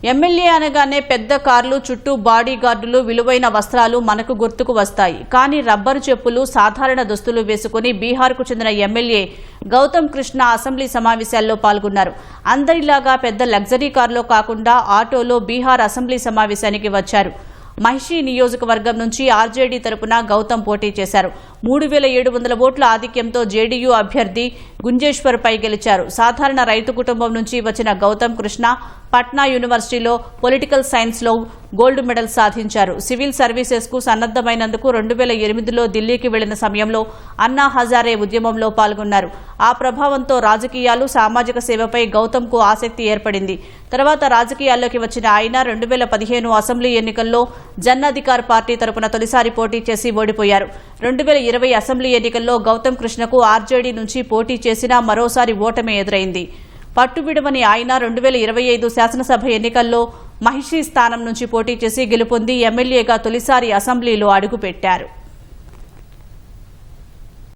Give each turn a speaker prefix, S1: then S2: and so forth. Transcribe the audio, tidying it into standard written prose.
S1: MLA అనగానే పెద్ద కార్లు, చుట్టూ బాడీ గార్డులు, విలువైన వస్త్రాలు మనకు గుర్తుకు వస్తాయి. కానీ రబ్బరు చెప్పులు, సాధారణ దుస్తులు వేసుకుని బీహార్కు చెందిన ఎమ్మెల్యే గౌతమ్ కృష్ణ అసెంబ్లీ సమావేశాల్లో పాల్గొన్నారు. అందరిలాగా పెద్ద లగ్జరీ కారులో కాకుండా ఆటోలో బీహార్ అసెంబ్లీ సమావేశానికి వచ్చారు. మహిషి నియోజకవర్గం నుంచి ఆర్జేడీ తరపున గౌతమ్ పోటీ చేశారు. 3700 ఓట్ల ఆధిక్యంతో జేడీయూ అభ్యర్థి గుంజేశ్వర్పై గెలిచారు. సాధారణ రైతు కుటుంబం నుంచి వచ్చిన గౌతమ్ కృష్ణ పట్నా యూనివర్సిటీలో పొలిటికల్ సైన్స్లో గోల్డ్ మెడల్ సాధించారు. సివిల్ సర్వీసెస్కు సన్నద్దమైనందుకు 2008లో ఢిల్లీకి వెళ్లిన సమయంలో అన్నా హజారే ఉద్యమంలో పాల్గొన్నారు. ఆ ప్రభావంతో రాజకీయాలు, సామాజిక సేవపై గౌతమ్కు ఆసక్తి ఏర్పడింది. తర్వాత రాజకీయాల్లోకి వచ్చిన ఆయన 2015 అసెంబ్లీ ఎన్నికల్లో జన్ అధికార్ పార్టీ తరపున తొలిసారి పోటీ చేసి ఓడిపోయారు. 2020 అసెంబ్లీ ఎన్నికల్లో గౌతమ్ కృష్ణకు ఆర్జేడీ నుంచి పోటీ చేసినా మరోసారి ఓటమి ఎదురైంది. పట్టువిడవని ఆయన 2025 శాసనసభ ఎన్నికల్లో మహిషి స్థానం నుంచి పోటీ చేసి గెలుపొంది ఎమ్మెల్యేగా తొలిసారి అసెంబ్లీలో అడుగుపెట్టారు.